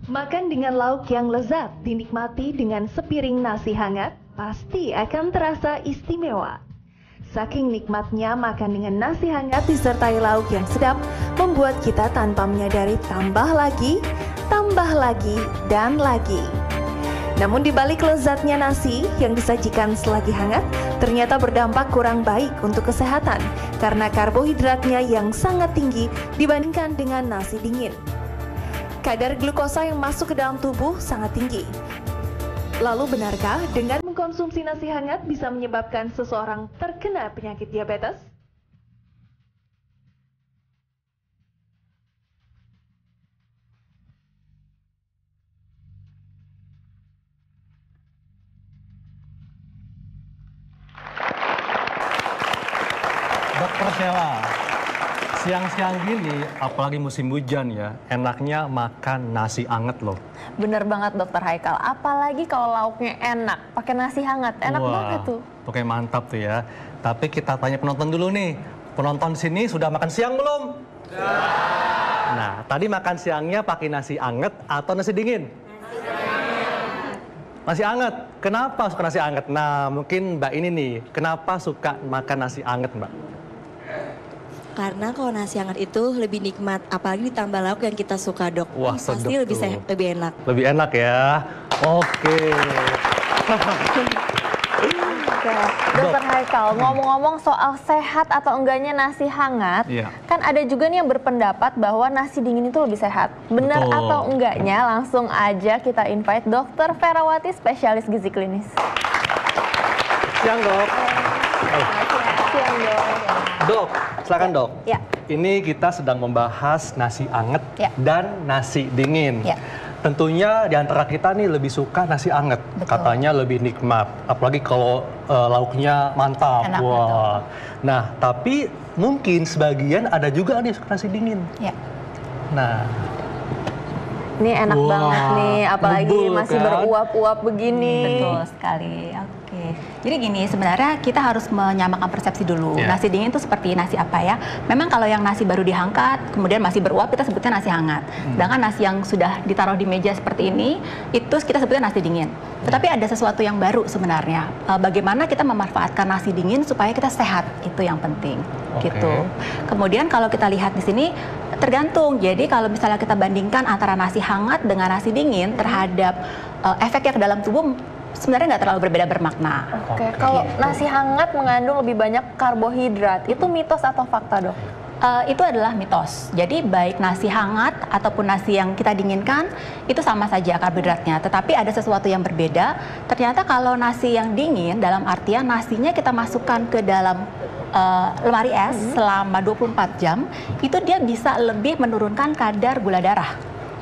Makan dengan lauk yang lezat, dinikmati dengan sepiring nasi hangat, pasti akan terasa istimewa. Saking nikmatnya makan dengan nasi hangat disertai lauk yang sedap, membuat kita tanpa menyadari tambah lagi, dan lagi. Namun di balik lezatnya nasi yang disajikan selagi hangat, ternyata berdampak kurang baik untuk kesehatan karena karbohidratnya yang sangat tinggi dibandingkan dengan nasi dingin. Kadar glukosa yang masuk ke dalam tubuh sangat tinggi. Lalu benarkah dengan mengkonsumsi nasi hangat bisa menyebabkan seseorang terkena penyakit diabetes? Dokter Sheila, siang-siang gini, apalagi musim hujan ya, enaknya makan nasi anget loh. Bener banget Dokter Haikal, apalagi kalau lauknya enak, pakai nasi hangat, enak banget tuh. Oke, mantap tuh ya. Tapi kita tanya penonton dulu nih, penonton sini sudah makan siang belum? Nah, tadi makan siangnya pakai nasi anget atau nasi dingin? Nasi anget. Kenapa suka nasi anget? Nah, mungkin Mbak ini nih, kenapa suka makan nasi anget, Mbak? Karena kalau nasi hangat itu lebih nikmat, apalagi ditambah lauk yang kita suka, Dok. Wah, pasti lebih enak. Lebih enak ya. Oke. Dokter Haikal, ngomong-ngomong soal sehat atau enggaknya nasi hangat, kan ada juga nih yang berpendapat bahwa nasi dingin itu lebih sehat. Benar atau enggaknya? Langsung aja kita invite Dokter Ferawati, spesialis gizi klinis. Siang, Dok. Siang, Dok. Dok, silakan Dok. Ya. Ini kita sedang membahas nasi anget dan nasi dingin. Ya. Tentunya di antara kita nih lebih suka nasi anget. Betul. Katanya lebih nikmat, apalagi kalau lauknya mantap. Enak, wah. betul. Nah, tapi mungkin sebagian ada juga nih suka nasi dingin. Ya. Nah, ini enak banget nih, apalagi betul, masih kan? beruap-uap begini. Betul sekali. Oke. Jadi gini, sebenarnya kita harus menyamakan persepsi dulu. Nasi dingin itu seperti nasi apa ya? Memang kalau yang nasi baru diangkat, kemudian masih beruap, kita sebutnya nasi hangat. Sedangkan nasi yang sudah ditaruh di meja seperti ini, itu kita sebutnya nasi dingin. Tetapi ada sesuatu yang baru sebenarnya. Bagaimana kita memanfaatkan nasi dingin supaya kita sehat, itu yang penting. Gitu. Kemudian kalau kita lihat di sini, tergantung. Jadi kalau misalnya kita bandingkan antara nasi hangat dengan nasi dingin terhadap efeknya ke dalam tubuh, sebenarnya nggak terlalu berbeda bermakna. Oke, kalau nasi hangat mengandung lebih banyak karbohidrat, itu mitos atau fakta, Dok? Itu adalah mitos. Jadi baik nasi hangat ataupun nasi yang kita dinginkan, itu sama saja karbohidratnya. Tetapi ada sesuatu yang berbeda. Ternyata kalau nasi yang dingin, dalam artian nasinya kita masukkan ke dalam lemari es selama 24 jam, itu dia bisa lebih menurunkan kadar gula darah.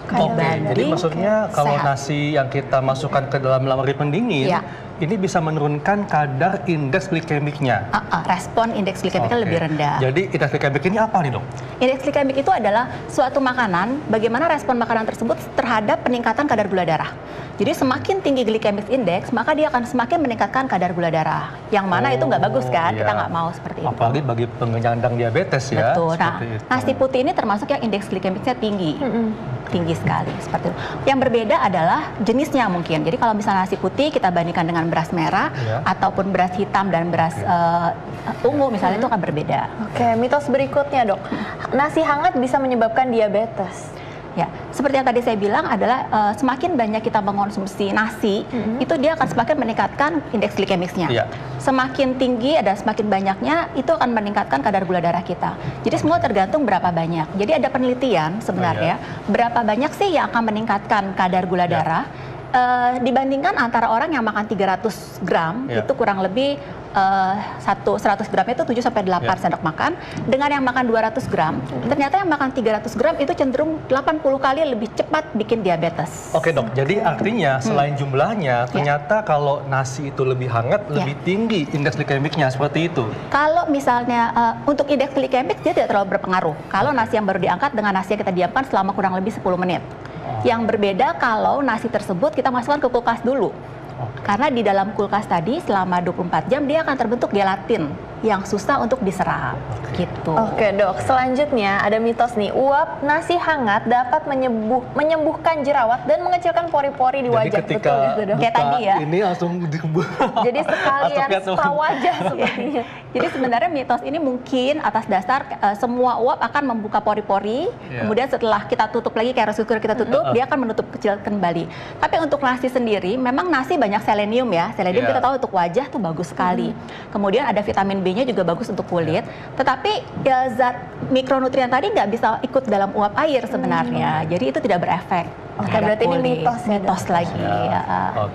jadi maksudnya kalau nasi yang kita masukkan ke dalam lemari pendingin, ini bisa menurunkan kadar indeks glikemiknya. Respon indeks glikemiknya lebih rendah. Jadi indeks glikemik ini apa nih, Dok? Indeks glikemik itu adalah suatu makanan, bagaimana respon makanan tersebut terhadap peningkatan kadar gula darah. Jadi semakin tinggi glycemic index, maka dia akan semakin meningkatkan kadar gula darah. Yang mana itu nggak bagus kan, kita nggak mau seperti itu. Apalagi bagi penyandang diabetes ya. Betul. Nah, nasi putih ini termasuk yang indeks glikemiknya tinggi. Tinggi sekali, seperti itu. Yang berbeda adalah jenisnya mungkin. Jadi kalau misalnya nasi putih kita bandingkan dengan beras merah, ataupun beras hitam dan beras ungu misalnya, itu akan berbeda. Oke, mitos berikutnya, Dok. Nasi hangat bisa menyebabkan diabetes. Ya, seperti yang tadi saya bilang adalah semakin banyak kita mengonsumsi nasi, itu dia akan semakin meningkatkan indeks glikemiknya. Semakin tinggi ada semakin banyaknya, itu akan meningkatkan kadar gula darah kita. Jadi semua tergantung berapa banyak. Jadi ada penelitian sebenarnya, berapa banyak sih yang akan meningkatkan kadar gula darah dibandingkan antara orang yang makan 300 gram, itu kurang lebih 100 gram itu 7-8 sendok makan, dengan yang makan 200 gram, ternyata yang makan 300 gram itu cenderung 80 kali lebih cepat bikin diabetes. Oke, Dok, jadi artinya selain jumlahnya, ternyata kalau nasi itu lebih hangat, lebih tinggi indeks glikemiknya, seperti itu? Kalau misalnya untuk indeks glikemik dia tidak terlalu berpengaruh. Kalau nasi yang baru diangkat dengan nasi yang kita diamkan selama kurang lebih 10 menit. Yang berbeda kalau nasi tersebut kita masukkan ke kulkas dulu. Karena di dalam kulkas tadi selama 24 jam dia akan terbentuk gelatin. yang susah untuk diserap. Gitu. Oke dok, selanjutnya ada mitos nih, uap nasi hangat dapat menyembuhkan jerawat dan mengecilkan pori-pori di wajah. Ketika betul gitu dok? Kayak tadi ya. Ini langsung Jadi sekalian spa wajah sepertinya. Jadi sebenarnya mitos ini mungkin atas dasar semua uap akan membuka pori-pori, kemudian setelah kita tutup lagi kayak rice cooker kita tutup, dia akan menutup kecil kembali. Tapi untuk nasi sendiri, memang nasi banyak selenium ya. Selenium kita tahu untuk wajah tuh bagus sekali. Kemudian ada vitamin B-nya juga bagus untuk kulit. Tetapi ya, zat mikronutrien tadi nggak bisa ikut dalam uap air sebenarnya. Jadi itu tidak berefek. Oke, berarti ini mitos ya, mitos lagi. Ya.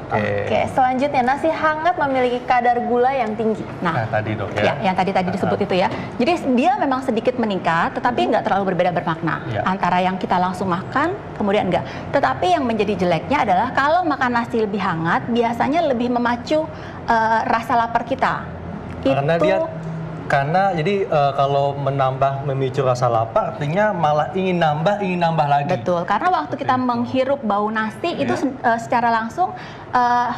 Oke, selanjutnya nasi hangat memiliki kadar gula yang tinggi. Nah, tadi dok ya, yang tadi disebut itu ya. Jadi dia memang sedikit meningkat, tetapi nggak terlalu berbeda bermakna antara yang kita langsung makan, kemudian enggak. Tetapi yang menjadi jeleknya adalah kalau makan nasi lebih hangat, biasanya lebih memacu rasa lapar kita. Karena jadi kalau memicu rasa lapar, artinya malah ingin nambah lagi. Betul, karena waktu kita menghirup bau nasi itu secara langsung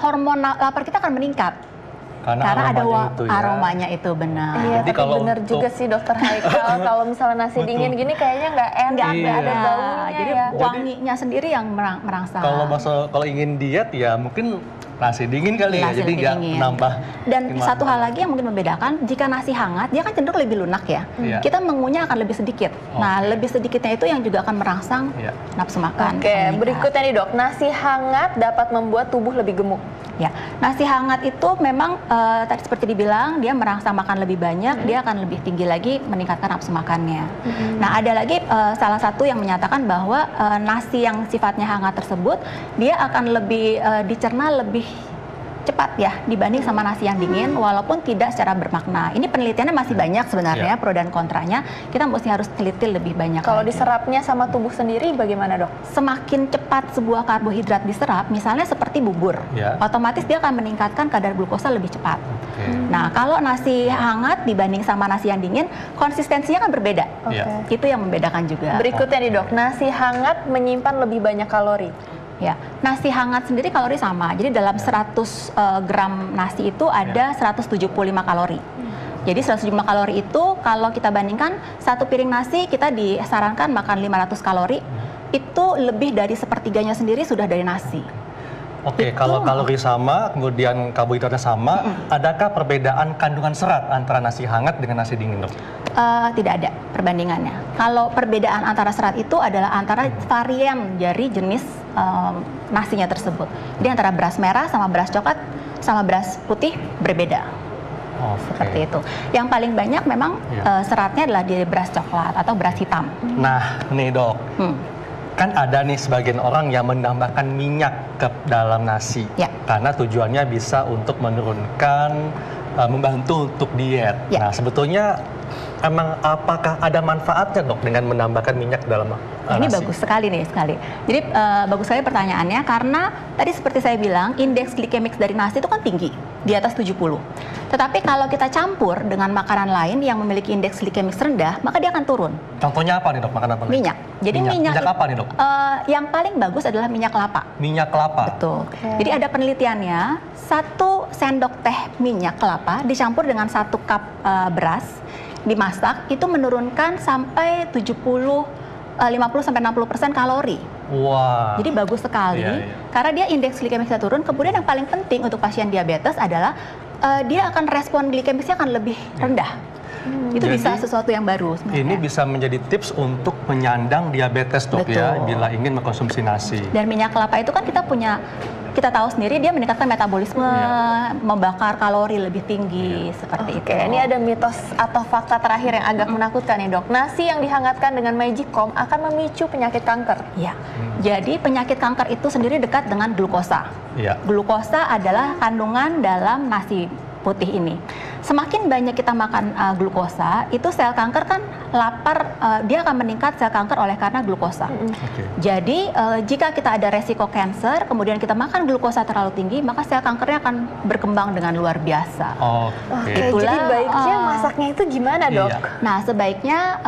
hormon lapar kita akan meningkat. Karena ada aromanya itu benar. Iya, tapi benar juga sih Dokter Haikal, kalau misalnya nasi dingin gini kayaknya nggak enak, nggak ada baunya. Jadi wanginya sendiri yang merangsang. Kalau ingin diet ya mungkin nasi dingin kali ya, jadi nggak nambah. Dan satu hal lagi yang mungkin membedakan, jika nasi hangat dia kan cenderung lebih lunak ya. Kita mengunyah akan lebih sedikit. Nah, lebih sedikitnya itu yang juga akan merangsang nafsu makan. Oke, berikutnya nih dok, nasi hangat dapat membuat tubuh lebih gemuk. Ya, nasi hangat itu memang tadi seperti dibilang dia merangsang makan lebih banyak, dia akan lebih tinggi lagi meningkatkan nafsu makannya. Nah, ada lagi salah satu yang menyatakan bahwa nasi yang sifatnya hangat tersebut dia akan lebih dicerna lebih cepat ya dibanding sama nasi yang dingin, walaupun tidak secara bermakna. Ini penelitiannya masih banyak sebenarnya, pro dan kontranya. Kita mesti harus teliti lebih banyak. Kalau diserapnya sama tubuh sendiri bagaimana dok? Semakin cepat sebuah karbohidrat diserap, misalnya seperti bubur, otomatis dia akan meningkatkan kadar glukosa lebih cepat. Nah, kalau nasi hangat dibanding sama nasi yang dingin, konsistensinya kan berbeda. Itu yang membedakan juga. Berikutnya nih dok, nasi hangat menyimpan lebih banyak kalori. Ya, nasi hangat sendiri kalori sama. Jadi dalam 100 gram nasi itu ada 175 kalori. Jadi 175 kalori itu kalau kita bandingkan satu piring nasi kita disarankan makan 500 kalori. Itu lebih dari sepertiganya sendiri sudah dari nasi. Oke, kalau kalori sama, kemudian karbohidratnya sama, adakah perbedaan kandungan serat antara nasi hangat dengan nasi dingin, dok? Tidak ada perbandingannya. Kalau perbedaan antara serat itu adalah antara varian dari jenis nasinya tersebut. Jadi antara beras merah sama beras coklat sama beras putih berbeda. Seperti itu. Yang paling banyak memang seratnya adalah dari beras coklat atau beras hitam. Nah, nih dok. Kan ada nih sebagian orang yang menambahkan minyak ke dalam nasi karena tujuannya bisa untuk menurunkan, membantu untuk diet. Nah, sebetulnya emang apakah ada manfaatnya dok dengan menambahkan minyak ke dalam nasi? Ini bagus sekali nih Jadi bagus sekali pertanyaannya karena tadi seperti saya bilang indeks glikemik dari nasi itu kan tinggi di atas 70. Tetapi kalau kita campur dengan makanan lain yang memiliki indeks glikemik rendah, maka dia akan turun. Contohnya apa nih dok, makanan apa? Minyak. Jadi minyak apa nih dok? Yang paling bagus adalah minyak kelapa. Minyak kelapa? Betul. Jadi ada penelitiannya, 1 sendok teh minyak kelapa dicampur dengan 1 cup beras, dimasak, itu menurunkan sampai 50-60% kalori. Wah. Jadi bagus sekali, karena dia indeks glikemiknya turun. Kemudian yang paling penting untuk pasien diabetes adalah dia akan respon glikemiknya akan lebih rendah. Itu jadi, bisa sesuatu yang baru sebenarnya. Ini bisa menjadi tips untuk penyandang diabetes dok. Betul. Ya, bila ingin mengkonsumsi nasi. Dan minyak kelapa itu kan kita tahu sendiri dia meningkatkan metabolisme, membakar kalori lebih tinggi, seperti itu. Ini ada mitos atau fakta terakhir yang agak menakutkan nih dok. Nasi yang dihangatkan dengan magicom akan memicu penyakit kanker. Ya, jadi penyakit kanker itu sendiri dekat dengan glukosa. Glukosa adalah kandungan dalam nasi putih ini. Semakin banyak kita makan glukosa, itu sel kanker kan lapar, dia akan meningkat sel kanker oleh karena glukosa. Jadi jika kita ada resiko kanker, kemudian kita makan glukosa terlalu tinggi, maka sel kankernya akan berkembang dengan luar biasa. Jadi baiknya masaknya itu gimana dok? Nah sebaiknya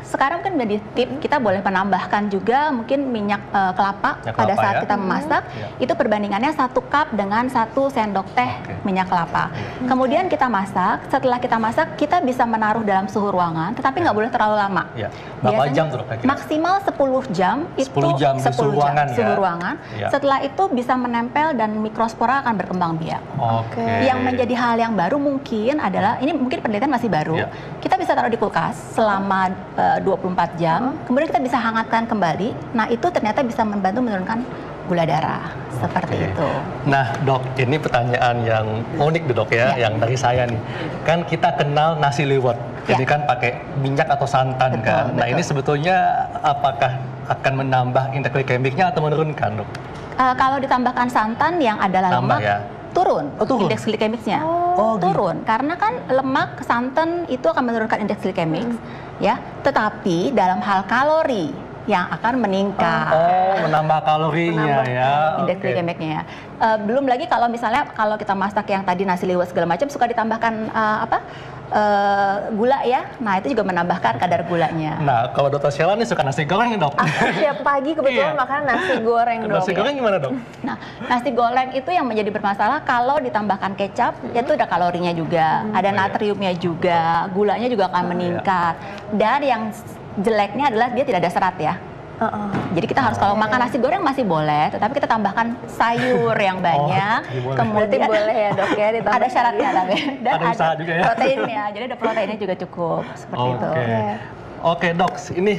sekarang kan menjadi tip, kita boleh menambahkan juga mungkin minyak kelapa pada saat kita memasak. Itu perbandingannya 1 cup dengan 1 sendok teh minyak kelapa. Kemudian kita masak. masak, setelah kita masak, kita bisa menaruh dalam suhu ruangan, tetapi nggak boleh terlalu lama. Ya. Berapa jam tuh? Maksimal 10 jam, itu 10 jam suhu ruangan. Ya. Setelah itu bisa menempel dan mikrospora akan berkembang biak. Oke. Yang menjadi hal yang baru mungkin adalah, ini mungkin penelitian masih baru, kita bisa taruh di kulkas selama 24 jam, kemudian kita bisa hangatkan kembali. Nah, itu ternyata bisa membantu menurunkan gula darah, seperti itu. Nah, Dok, ini pertanyaan yang unik Dok ya, yang dari saya nih. Kan kita kenal nasi liwet, ini kan pakai minyak atau santan kan. Nah, ini sebetulnya apakah akan menambah indeks glikemiknya atau menurunkan, Dok? Kalau ditambahkan santan yang adalah lemak, turun indeks glikemiknya. Turun, karena kan lemak, santan itu akan menurunkan indeks glikemik, ya. Tetapi dalam hal kalori yang akan meningkat. Menambah kalorinya ya. Indeks glikemiknya ya. Belum lagi kalau misalnya kalau kita masak yang tadi nasi liwet segala macam suka ditambahkan gula ya. Nah, itu juga menambahkan kadar gulanya. Nah, kalau Dr. Sheila nih suka nasi goreng nih, Dok. Setiap pagi kebetulan makan nasi goreng, Dok. Nasi goreng gimana, Dok? Nah, nasi goreng itu yang menjadi bermasalah kalau ditambahkan kecap, itu ada kalorinya juga, ada natriumnya juga, gulanya juga akan meningkat. Dan yang jeleknya adalah dia tidak ada serat ya. Jadi kita harus kalau makan nasi goreng masih boleh, tetapi kita tambahkan sayur yang banyak. Kemudian boleh ya, Dok ya, ada syaratnya tapi dan ada juga ya. proteinnya. Jadi ada proteinnya juga cukup seperti itu. Oke, Dok. Ini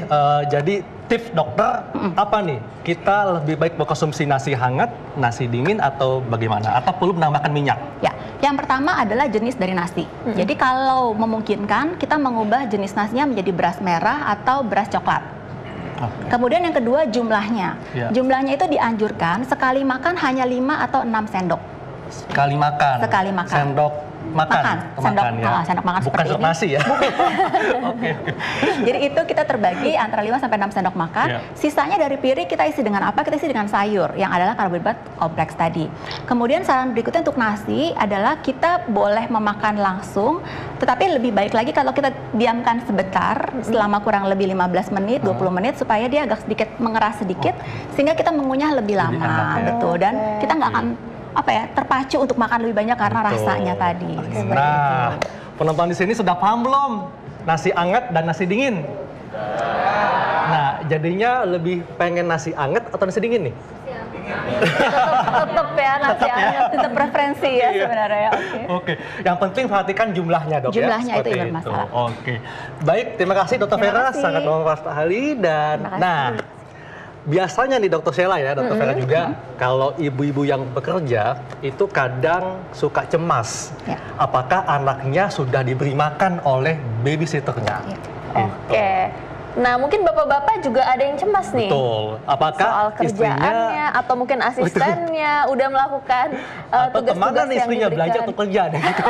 jadi tips dokter apa nih? Kita lebih baik mengkonsumsi nasi hangat, nasi dingin atau bagaimana? Atau perlu menambahkan minyak? Ya, yang pertama adalah jenis dari nasi. Jadi kalau memungkinkan kita mengubah jenis nasinya menjadi beras merah atau beras coklat. Kemudian yang kedua jumlahnya. Jumlahnya itu dianjurkan sekali makan hanya 5 atau 6 sendok. Sekali makan. Sekali makan. Sendok makan. Sendok makan bukan seperti ini. nasi ya. Oke. Jadi itu kita terbagi antara 5 sampai 6 sendok makan. Sisanya dari piring kita isi dengan apa? Kita isi dengan sayur yang adalah karbohidrat kompleks tadi. Kemudian saran berikutnya untuk nasi adalah kita boleh memakan langsung, tetapi lebih baik lagi kalau kita diamkan sebentar selama kurang lebih 15 menit, 20 menit supaya dia agak sedikit mengeras sedikit sehingga kita mengunyah lebih lama. Betul. Dan kita nggak akan terpacu untuk makan lebih banyak karena rasanya tadi. Nah, penonton di sini sudah paham belum? Nasi anget dan nasi dingin. Nah, jadinya lebih pengen nasi anget atau nasi dingin nih? Tetap ya nasi anget, tetap preferensi ya sebenarnya. Oke. Yang penting perhatikan jumlahnya, Dok. Jumlahnya ya? itu yang bermasalah. Oke. Baik, terima kasih Dr. Vera, sangat bermanfaat sekali dan biasanya nih Dr. Sheila ya, Dr. Vera juga, kalau ibu-ibu yang bekerja itu kadang suka cemas. Apakah anaknya sudah diberi makan oleh babysitternya? Oke. Nah, mungkin bapak-bapak juga ada yang cemas nih. Betul. Apakah soal kerjaannya atau mungkin asistennya udah melakukan tugas-tugas yang istrinya belajar atau kerja deh gitu.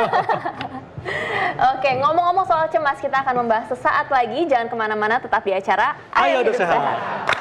Oke, ngomong-ngomong soal cemas, kita akan membahas sesaat lagi. Jangan kemana-mana, tetap di acara Ayo Hidup Sehat.